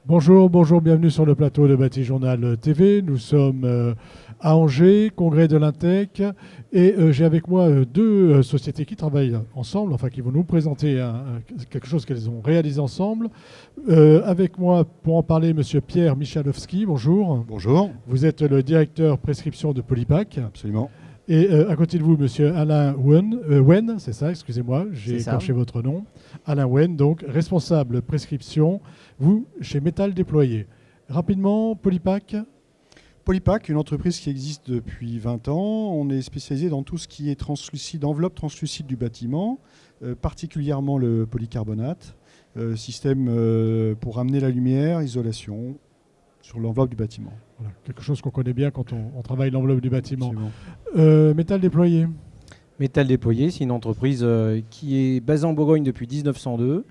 Bonjour, bonjour, bienvenue sur le plateau de Bâti-Journal TV. Nous sommes à Angers, congrès de l'Intech, et j'ai avec moi deux sociétés qui travaillent ensemble, enfin qui vont nous présenter quelque chose qu'elles ont réalisé ensemble. Avec moi, pour en parler, Monsieur Pierre Michalowski, bonjour. Bonjour. Vous êtes le directeur prescription de Polypack. Absolument. Et à côté de vous, Monsieur Alain Wen, c'est ça, excusez-moi, j'ai écorché votre nom. Alain Wen, donc responsable prescription, vous, chez Métal Déployé. Rapidement, Polypack. Polypack, une entreprise qui existe depuis 20 ans. On est spécialisé dans tout ce qui est translucide, enveloppe translucide du bâtiment, particulièrement le polycarbonate, système pour amener la lumière, isolation sur l'enveloppe du bâtiment. Voilà, quelque chose qu'on connaît bien quand on travaille l'enveloppe du bâtiment. Métal Déployé. Métal Déployé, c'est une entreprise qui est basée en Bourgogne depuis 1902.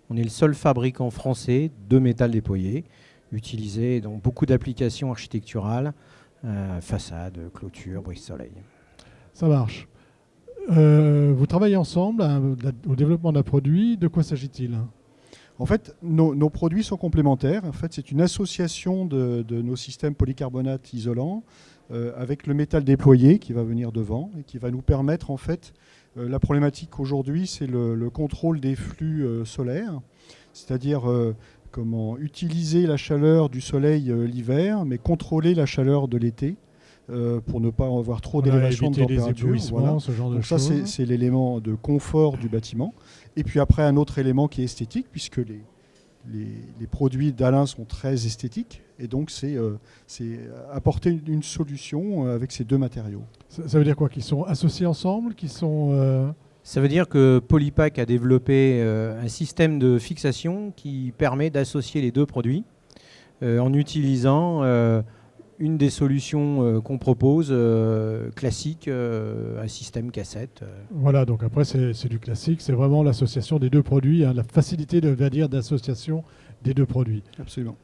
On est le seul fabricant français de métal déployé, utilisé dans beaucoup d'applications architecturales, façades, clôtures, brise-soleil. Ça marche. Vous travaillez ensemble au développement d'un produit. De quoi s'agit-il ? En fait, nos produits sont complémentaires. En fait, c'est une association de nos systèmes polycarbonate isolants avec le métal déployé qui va venir devant et qui va nous permettre, en fait, la problématique aujourd'hui, c'est le contrôle des flux solaires, c'est-à-dire comment utiliser la chaleur du soleil l'hiver, mais contrôler la chaleur de l'été pour ne pas avoir trop d'élévation de température. Voilà. Ce genre de choses. Ça, c'est l'élément de confort du bâtiment. Et puis après, un autre élément qui est esthétique, puisque les produits d'Alain sont très esthétiques. Et donc, c'est apporter une solution avec ces deux matériaux. Ça veut dire quoi ? Qu'ils sont associés ensemble ? Ça veut dire que Polypack a développé un système de fixation qui permet d'associer les deux produits en utilisant une des solutions qu'on propose, classique, un système cassette. Voilà, donc après c'est du classique, c'est vraiment l'association des deux produits, la facilité d'association des deux produits. Absolument.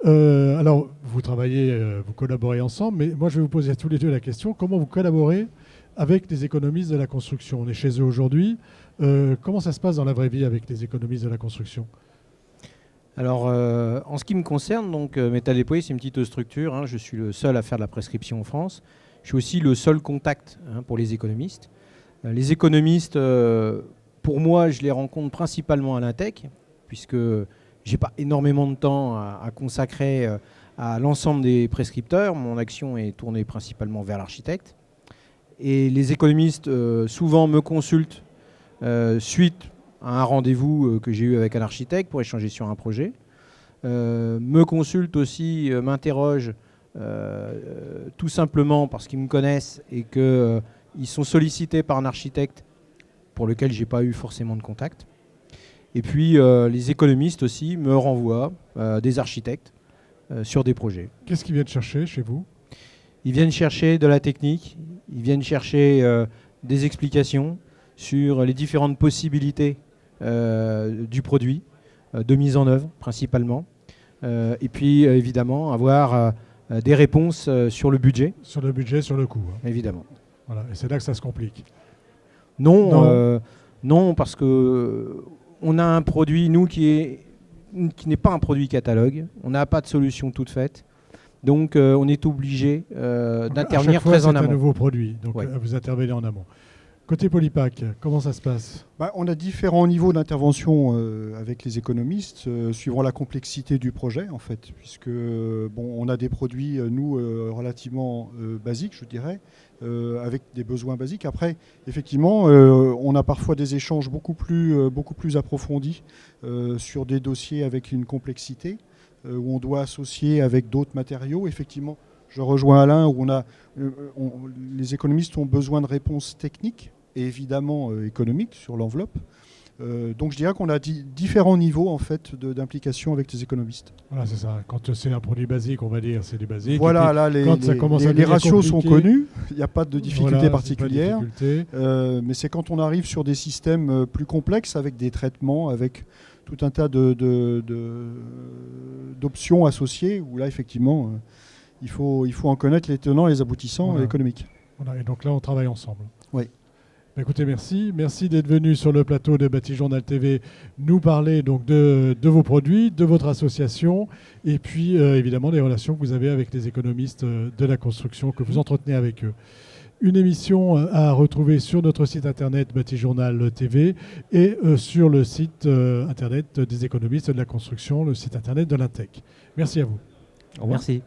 Alors, vous travaillez, vous collaborez ensemble, mais moi je vais vous poser à tous les deux la question, comment vous collaborez avec les économistes de la construction ? On est chez eux aujourd'hui. Comment ça se passe dans la vraie vie avec les économistes de la construction ? Alors, en ce qui me concerne, donc, Métal Déployé, c'est une petite structure. Hein, je suis le seul à faire de la prescription en France. Je suis aussi le seul contact pour les économistes. Les économistes, pour moi, je les rencontre principalement à l'Intech, puisque je n'ai pas énormément de temps à consacrer à l'ensemble des prescripteurs. Mon action est tournée principalement vers l'architecte. Et les économistes, souvent, me consultent suite à un rendez-vous que j'ai eu avec un architecte pour échanger sur un projet. Me consultent aussi, m'interrogent tout simplement parce qu'ils me connaissent et qu'ils sont sollicités par un architecte pour lequel je n'ai pas eu forcément de contact. Et puis les économistes aussi me renvoient des architectes sur des projets. Qu'est-ce qu'ils viennent chercher chez vous ? Ils viennent chercher de la technique, ils viennent chercher des explications sur les différentes possibilités du produit, de mise en œuvre principalement, et puis évidemment avoir des réponses sur le budget. Sur le budget, sur le coût. Évidemment. Voilà, et c'est là que ça se complique. Non, parce que on a un produit, nous, qui n'est pas un produit catalogue, on n'a pas de solution toute faite. Donc on est obligé d'intervenir très en amont. C'est un nouveau produit, donc ouais. Vous intervenez en amont. Côté Polypack, comment ça se passe ? On a différents niveaux d'intervention avec les économistes, suivant la complexité du projet, en fait, puisque on a des produits, nous, relativement basiques, je dirais, avec des besoins basiques. Après, effectivement, on a parfois des échanges beaucoup plus approfondis sur des dossiers avec une complexité, où on doit associer avec d'autres matériaux. Effectivement, je rejoins Alain, où les économistes ont besoin de réponses techniques et évidemment économiques sur l'enveloppe. Donc je dirais qu'on a différents niveaux en fait, d'implication avec les économistes. Voilà, c'est ça. Quand c'est un produit basique, on va dire c'est du basique. Voilà, là, les ratios sont connus, il n'y a pas de difficulté particulière. Mais c'est quand on arrive sur des systèmes plus complexes, avec des traitements, avec tout un tas d'options associées, où là, effectivement, il faut en connaître les tenants et les aboutissants économiques. Voilà, et donc là, on travaille ensemble. Oui. Écoutez, merci. Merci d'être venu sur le plateau de Bâti-Journal TV nous parler donc de vos produits, de votre association et puis évidemment des relations que vous avez avec les économistes de la construction que vous entretenez avec eux. Une émission à retrouver sur notre site internet Bâti-Journal TV et sur le site internet des économistes de la construction, le site internet de l'Intec. Merci à vous. Au revoir. Merci.